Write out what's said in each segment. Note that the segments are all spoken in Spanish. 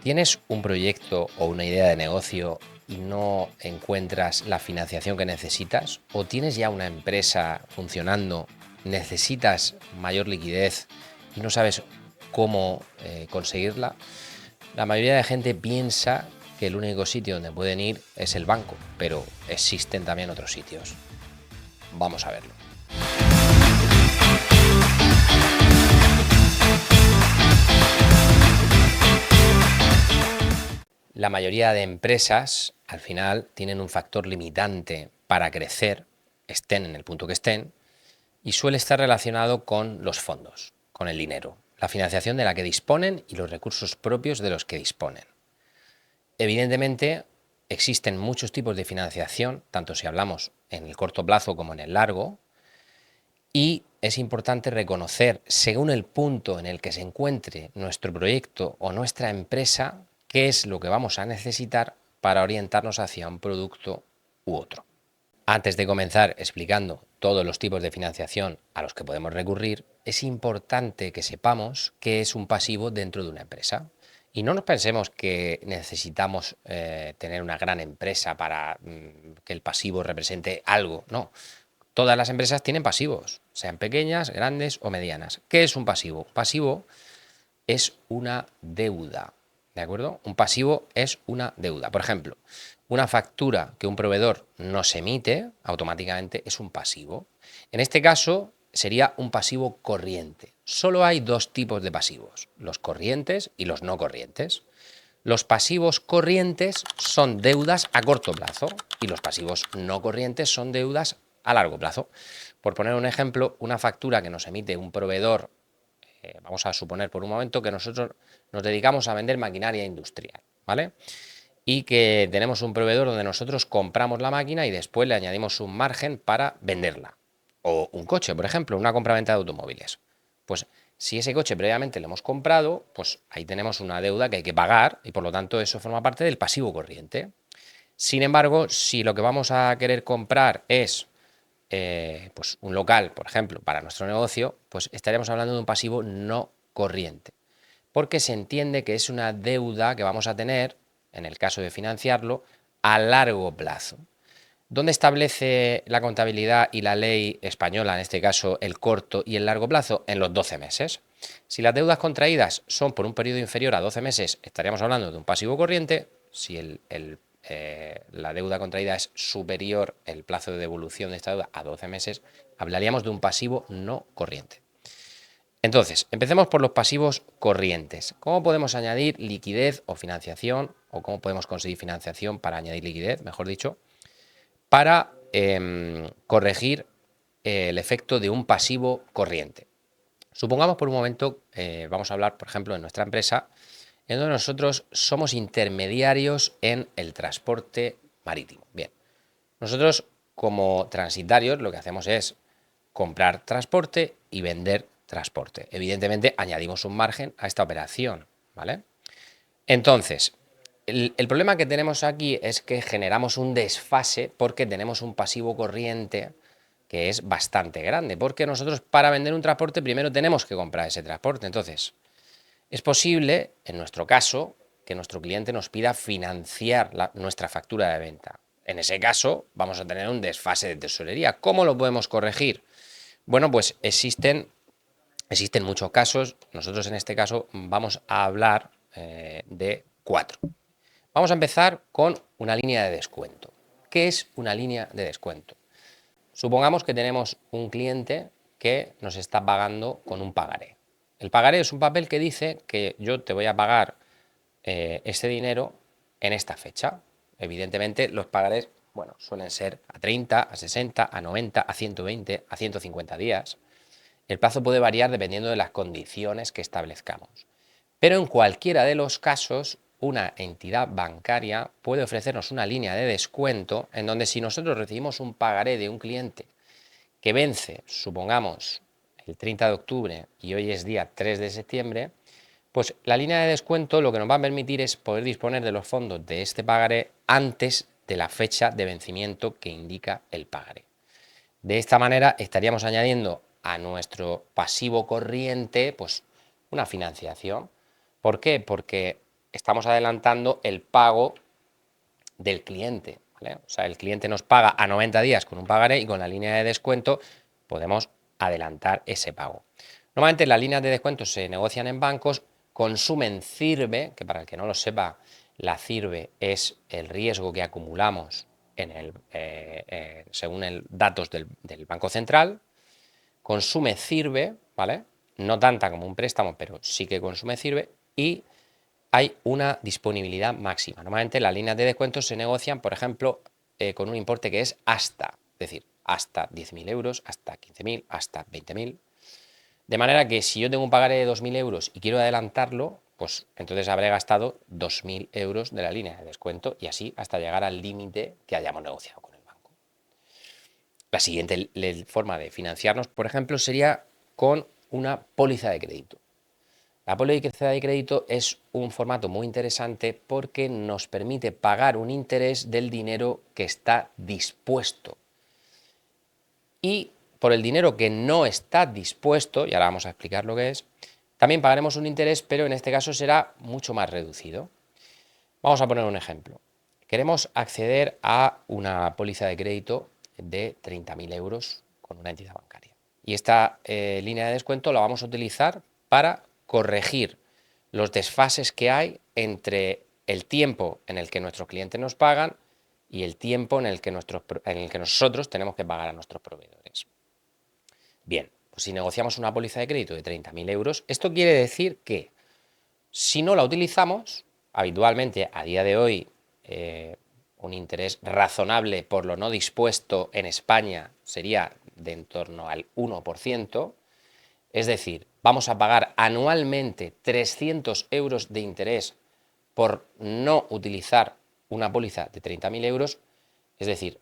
¿Tienes un proyecto o una idea de negocio y no encuentras la financiación que necesitas? ¿O tienes ya una empresa funcionando, necesitas mayor liquidez y no sabes cómo conseguirla? La mayoría de gente piensa que el único sitio donde pueden ir es el banco, pero existen también otros sitios. Vamos a verlo. La mayoría de empresas, al final, tienen un factor limitante para crecer, estén en el punto que estén, y suele estar relacionado con los fondos, con el dinero, la financiación de la que disponen y los recursos propios de los que disponen. Evidentemente, existen muchos tipos de financiación, tanto si hablamos en el corto plazo como en el largo, y es importante reconocer, según el punto en el que se encuentre nuestro proyecto o nuestra empresa, qué es lo que vamos a necesitar para orientarnos hacia un producto u otro. Antes de comenzar explicando todos los tipos de financiación a los que podemos recurrir, es importante que sepamos qué es un pasivo dentro de una empresa. Y no nos pensemos que necesitamos tener una gran empresa para que el pasivo represente algo. No, todas las empresas tienen pasivos, sean pequeñas, grandes o medianas. ¿Qué es un pasivo? Pasivo es una deuda, ¿de acuerdo? Un pasivo es una deuda. Por ejemplo, una factura que un proveedor nos emite automáticamente es un pasivo. En este caso sería un pasivo corriente. Solo hay dos tipos de pasivos, los corrientes y los no corrientes. Los pasivos corrientes son deudas a corto plazo y los pasivos no corrientes son deudas a largo plazo. Por poner un ejemplo, una factura que nos emite un proveedor, vamos a suponer por un momento que nosotros nos dedicamos a vender maquinaria industrial, ¿vale? Y que tenemos un proveedor donde nosotros compramos la máquina y después le añadimos un margen para venderla. O un coche, por ejemplo, una compraventa de automóviles. Pues si ese coche previamente lo hemos comprado, pues ahí tenemos una deuda que hay que pagar y por lo tanto eso forma parte del pasivo corriente. Sin embargo, si lo que vamos a querer comprar es pues un local, por ejemplo, para nuestro negocio, pues estaríamos hablando de un pasivo no corriente, porque se entiende que es una deuda que vamos a tener, en el caso de financiarlo, a largo plazo. ¿Dónde establece la contabilidad y la ley española, en este caso, el corto y el largo plazo? En los 12 meses. Si las deudas contraídas son por un periodo inferior a 12 meses, estaríamos hablando de un pasivo corriente. Si la deuda contraída es superior, el plazo de devolución de esta deuda, a 12 meses, hablaríamos de un pasivo no corriente. Entonces, empecemos por los pasivos corrientes. ¿Cómo podemos añadir liquidez o financiación, o cómo podemos conseguir financiación para añadir liquidez, mejor dicho, para corregir el efecto de un pasivo corriente? Supongamos por un momento, vamos a hablar, por ejemplo, de nuestra empresa, en donde nosotros somos intermediarios en el transporte marítimo. Bien, nosotros como transitarios lo que hacemos es comprar transporte y vender transporte. Evidentemente añadimos un margen a esta operación, ¿vale? Entonces, el problema que tenemos aquí es que generamos un desfase porque tenemos un pasivo corriente que es bastante grande, porque nosotros para vender un transporte primero tenemos que comprar ese transporte. Entonces, es posible, en nuestro caso, que nuestro cliente nos pida financiar nuestra factura de venta. En ese caso, vamos a tener un desfase de tesorería. ¿Cómo lo podemos corregir? Bueno, pues existen muchos casos. Nosotros en este caso vamos a hablar de 4. Vamos a empezar con una línea de descuento. ¿Qué es una línea de descuento? Supongamos que tenemos un cliente que nos está pagando con un pagaré. El pagaré es un papel que dice que yo te voy a pagar este dinero en esta fecha. Evidentemente los pagarés, bueno, suelen ser a 30, a 60, a 90, a 120, a 150 días. El plazo puede variar dependiendo de las condiciones que establezcamos. Pero en cualquiera de los casos, una entidad bancaria puede ofrecernos una línea de descuento en donde si nosotros recibimos un pagaré de un cliente que vence, supongamos, el 30 de octubre y hoy es día 3 de septiembre, pues la línea de descuento lo que nos va a permitir es poder disponer de los fondos de este pagaré antes de la fecha de vencimiento que indica el pagaré. De esta manera estaríamos añadiendo a nuestro pasivo corriente pues una financiación. ¿Por qué? Porque estamos adelantando el pago del cliente, ¿vale? O sea, el cliente nos paga a 90 días con un pagaré y con la línea de descuento podemos adelantar ese pago. Normalmente las líneas de descuento se negocian en bancos, consumen CIRBE, que para el que no lo sepa, la CIRBE es el riesgo que acumulamos según datos del Banco Central, consume CIRBE, ¿vale? No tanta como un préstamo, pero sí que consume CIRBE y hay una disponibilidad máxima. Normalmente las líneas de descuento se negocian, por ejemplo, con un importe que es hasta, es decir, hasta 10.000 euros, hasta 15.000, hasta 20.000. De manera que si yo tengo un pagaré de 2.000 euros y quiero adelantarlo, pues entonces habré gastado 2.000 euros de la línea de descuento y así hasta llegar al límite que hayamos negociado con el banco. La siguiente forma de financiarnos, por ejemplo, sería con una póliza de crédito. La póliza de crédito es un formato muy interesante porque nos permite pagar un interés del dinero que está dispuesto. Y por el dinero que no está dispuesto, y ahora vamos a explicar lo que es, también pagaremos un interés, pero en este caso será mucho más reducido. Vamos a poner un ejemplo. Queremos acceder a una póliza de crédito de 30.000 euros con una entidad bancaria. Y esta línea de descuento la vamos a utilizar para corregir los desfases que hay entre el tiempo en el que nuestros clientes nos pagan y el tiempo en el que nosotros tenemos que pagar a nuestros proveedores. Bien, pues si negociamos una póliza de crédito de 30.000 euros, esto quiere decir que si no la utilizamos, habitualmente a día de hoy un interés razonable por lo no dispuesto en España sería de en torno al 1%, es decir, vamos a pagar anualmente 300 euros de interés por no utilizar una póliza de 30.000 euros, es decir,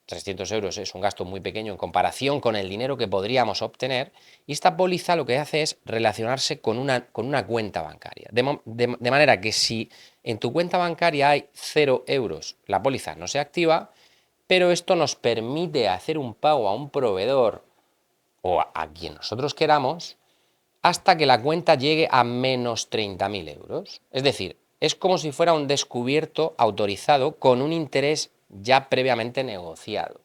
300 euros es un gasto muy pequeño en comparación con el dinero que podríamos obtener, y esta póliza lo que hace es relacionarse con una cuenta bancaria. De manera que si en tu cuenta bancaria hay 0 euros, la póliza no se activa, pero esto nos permite hacer un pago a un proveedor o a quien nosotros queramos hasta que la cuenta llegue a menos 30.000 euros. Es decir, es como si fuera un descubierto autorizado con un interés ya previamente negociado.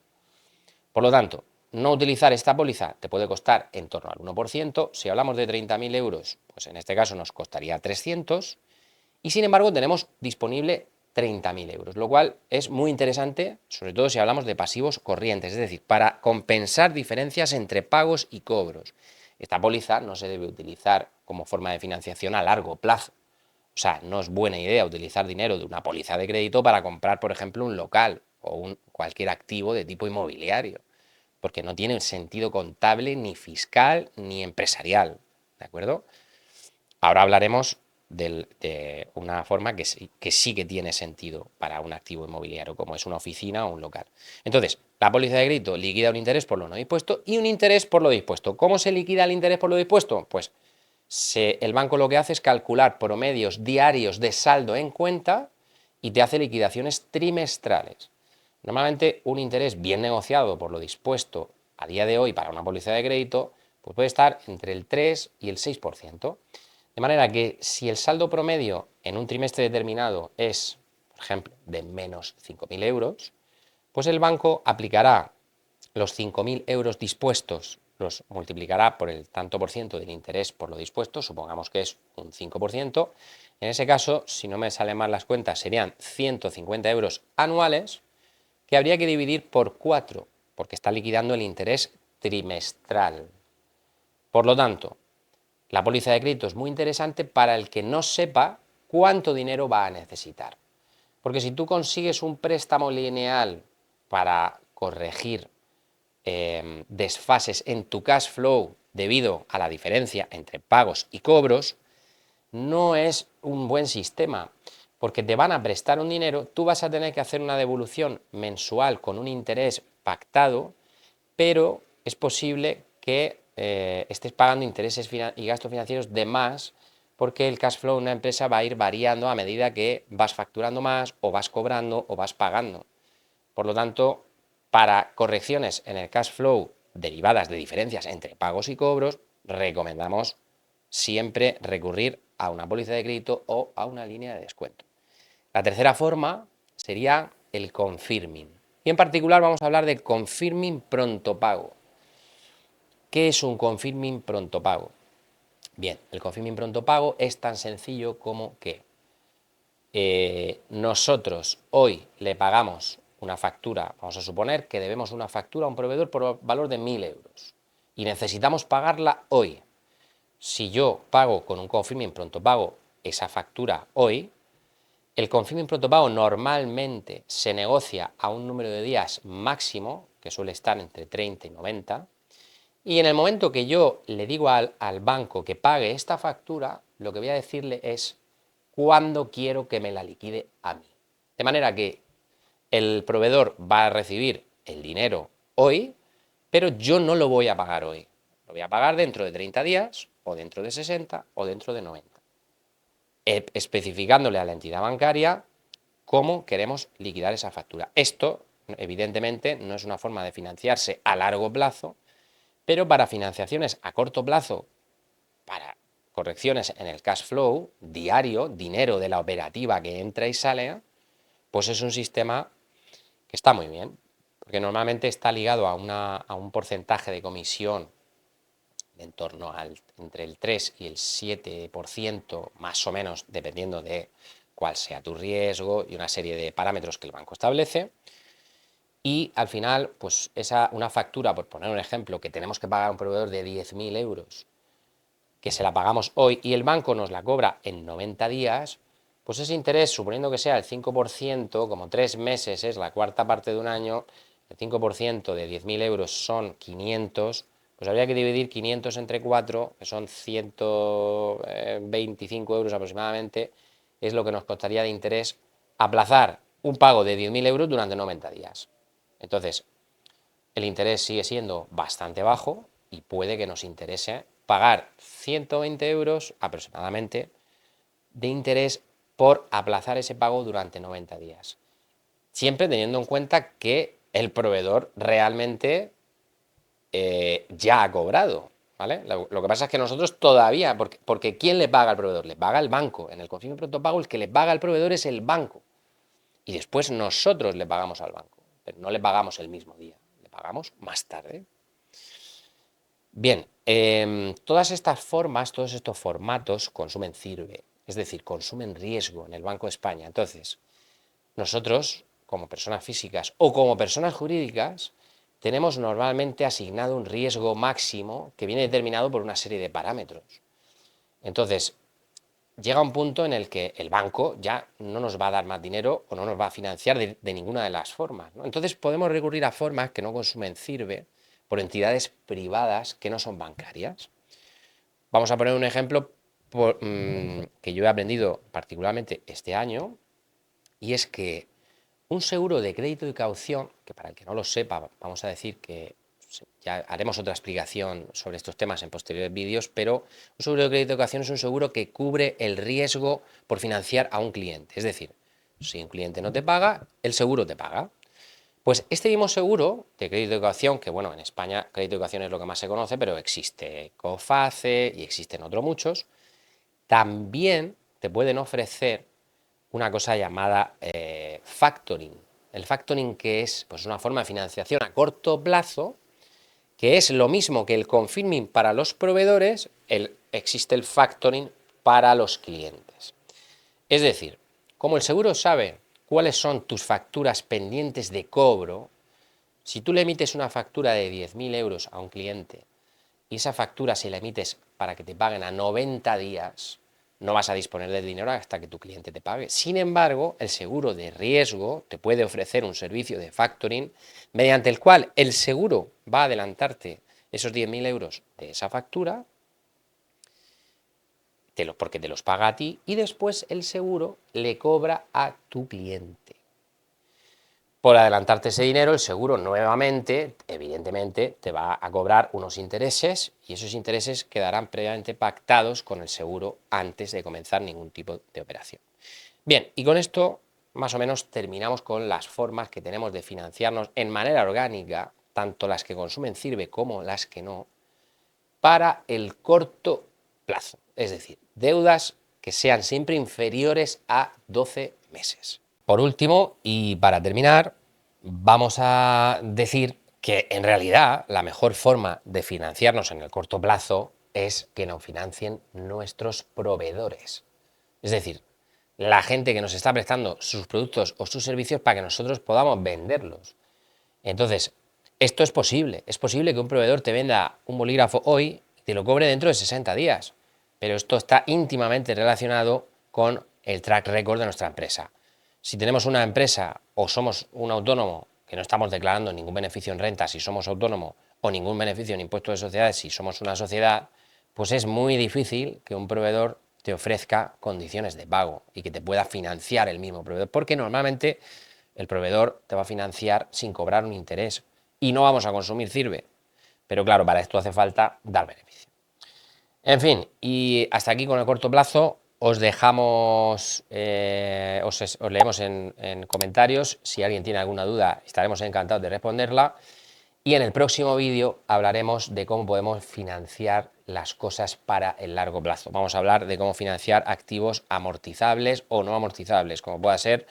Por lo tanto, no utilizar esta póliza te puede costar en torno al 1%. Si hablamos de 30.000 euros, pues en este caso nos costaría 300. Y sin embargo tenemos disponible 30.000 euros, lo cual es muy interesante, sobre todo si hablamos de pasivos corrientes, es decir, para compensar diferencias entre pagos y cobros. Esta póliza no se debe utilizar como forma de financiación a largo plazo. O sea, no es buena idea utilizar dinero de una póliza de crédito para comprar, por ejemplo, un local o cualquier activo de tipo inmobiliario, porque no tiene sentido contable, ni fiscal, ni empresarial, ¿de acuerdo? Ahora hablaremos de una forma que sí que tiene sentido para un activo inmobiliario, como es una oficina o un local. Entonces, la póliza de crédito liquida un interés por lo no dispuesto y un interés por lo dispuesto. ¿Cómo se liquida el interés por lo dispuesto? Pues el banco lo que hace es calcular promedios diarios de saldo en cuenta y te hace liquidaciones trimestrales. Normalmente un interés bien negociado por lo dispuesto a día de hoy para una póliza de crédito pues puede estar entre el 3 y el 6%. De manera que si el saldo promedio en un trimestre determinado es, por ejemplo, de menos 5.000 euros, pues el banco aplicará los 5.000 euros dispuestos, los multiplicará por el tanto por ciento del interés por lo dispuesto, supongamos que es un 5%. En ese caso, si no me salen mal las cuentas, serían 150 euros anuales que habría que dividir por 4, porque está liquidando el interés trimestral. Por lo tanto, la póliza de crédito es muy interesante para el que no sepa cuánto dinero va a necesitar. Porque si tú consigues un préstamo lineal para corregir desfases en tu cash flow debido a la diferencia entre pagos y cobros, no es un buen sistema, porque te van a prestar un dinero, tú vas a tener que hacer una devolución mensual con un interés pactado, pero es posible que estés pagando intereses y gastos financieros de más, porque el cash flow de una empresa va a ir variando a medida que vas facturando más o vas cobrando o vas pagando. Por lo tanto, para correcciones en el cash flow derivadas de diferencias entre pagos y cobros, recomendamos siempre recurrir a una póliza de crédito o a una línea de descuento. La tercera forma sería el confirming. Y en particular vamos a hablar de confirming pronto pago. ¿Qué es un confirming pronto pago? Bien, el confirming pronto pago es tan sencillo como que nosotros hoy le pagamos una factura, vamos a suponer que debemos una factura a un proveedor por valor de 1.000 euros y necesitamos pagarla hoy. Si yo pago con un confirming pronto pago esa factura hoy, el confirming pronto pago normalmente se negocia a un número de días máximo, que suele estar entre 30 y 90, y en el momento que yo le digo al banco que pague esta factura, lo que voy a decirle es cuándo quiero que me la liquide a mí. De manera que el proveedor va a recibir el dinero hoy, pero yo no lo voy a pagar hoy. Lo voy a pagar dentro de 30 días, o dentro de 60, o dentro de 90. Especificándole a la entidad bancaria cómo queremos liquidar esa factura. Esto, evidentemente, no es una forma de financiarse a largo plazo, pero para financiaciones a corto plazo, para correcciones en el cash flow diario, dinero de la operativa que entra y sale, pues es un sistema que está muy bien, porque normalmente está ligado a un porcentaje de comisión en torno al entre el 3 y el 7%, más o menos, dependiendo de cuál sea tu riesgo y una serie de parámetros que el banco establece. Y al final, pues una factura, por poner un ejemplo, que tenemos que pagar a un proveedor de 10.000 euros, que se la pagamos hoy y el banco nos la cobra en 90 días, pues ese interés, suponiendo que sea el 5%, como 3 meses es la cuarta parte de un año, el 5% de 10.000 euros son 500, pues habría que dividir 500 entre 4, que son 125 euros aproximadamente, es lo que nos costaría de interés aplazar un pago de 10.000 euros durante 90 días. Entonces, el interés sigue siendo bastante bajo y puede que nos interese pagar 120 euros aproximadamente de interés por aplazar ese pago durante 90 días. Siempre teniendo en cuenta que el proveedor realmente ya ha cobrado, ¿vale? Lo que pasa es que nosotros todavía, porque ¿quién le paga al proveedor? Le paga el banco. En el confirming pronto pago el que le paga al proveedor es el banco. Y después nosotros le pagamos al banco, pero no le pagamos el mismo día, le pagamos más tarde. Bien, todas estas formas, todos estos formatos consumen CIRBE, es decir, consumen riesgo en el Banco de España. Entonces, nosotros, como personas físicas o como personas jurídicas, tenemos normalmente asignado un riesgo máximo que viene determinado por una serie de parámetros. Entonces, llega un punto en el que el banco ya no nos va a dar más dinero o no nos va a financiar de ninguna de las formas, ¿no? Entonces podemos recurrir a formas que no consumen CIRBE por entidades privadas que no son bancarias. Vamos a poner un ejemplo que yo he aprendido particularmente este año, y es que un seguro de crédito y caución, que para el que no lo sepa, vamos a decir que ya haremos otra explicación sobre estos temas en posteriores vídeos, pero un seguro de crédito y caución es un seguro que cubre el riesgo por financiar a un cliente. Es decir, si un cliente no te paga, el seguro te paga. Pues este mismo seguro de crédito y caución, que bueno, en España crédito y caución es lo que más se conoce, pero existe COFACE y existen otros muchos, también te pueden ofrecer una cosa llamada factoring. El factoring, que es pues, una forma de financiación a corto plazo, que es lo mismo que el confirming para los proveedores, existe el factoring para los clientes. Es decir, como el seguro sabe cuáles son tus facturas pendientes de cobro, si tú le emites una factura de 10.000 euros a un cliente y esa factura se la emites para que te paguen a 90 días, no vas a disponer del dinero hasta que tu cliente te pague. Sin embargo, el seguro de riesgo te puede ofrecer un servicio de factoring mediante el cual el seguro va a adelantarte esos 10.000 euros de esa factura, porque te los paga a ti, y después el seguro le cobra a tu cliente. Por adelantarte ese dinero, el seguro nuevamente, evidentemente, te va a cobrar unos intereses y esos intereses quedarán previamente pactados con el seguro antes de comenzar ningún tipo de operación. Bien, y con esto más o menos terminamos con las formas que tenemos de financiarnos en manera orgánica, tanto las que consumen CIRBE como las que no, para el corto plazo, es decir, deudas que sean siempre inferiores a 12 meses. Por último, y para terminar, vamos a decir que en realidad la mejor forma de financiarnos en el corto plazo es que nos financien nuestros proveedores. Es decir, la gente que nos está prestando sus productos o sus servicios para que nosotros podamos venderlos. Entonces, esto es posible que un proveedor te venda un bolígrafo hoy y te lo cobre dentro de 60 días, pero esto está íntimamente relacionado con el track record de nuestra empresa. Si tenemos una empresa o somos un autónomo que no estamos declarando ningún beneficio en renta si somos autónomo o ningún beneficio en impuestos de sociedades si somos una sociedad, pues es muy difícil que un proveedor te ofrezca condiciones de pago y que te pueda financiar el mismo proveedor, porque normalmente el proveedor te va a financiar sin cobrar un interés y no vamos a consumir sirve. Pero claro, para esto hace falta dar beneficio. En fin, y hasta aquí con el corto plazo. Os dejamos, os leemos en comentarios. Si alguien tiene alguna duda, estaremos encantados de responderla. Y en el próximo vídeo hablaremos de cómo podemos financiar las cosas para el largo plazo. Vamos a hablar de cómo financiar activos amortizables o no amortizables, como pueda ser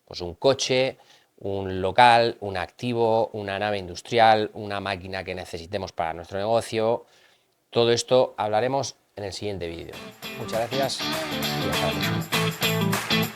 pues, un coche, un local, un activo, una nave industrial, una máquina que necesitemos para nuestro negocio. Todo esto hablaremos en el siguiente vídeo. Muchas gracias y hasta la próxima.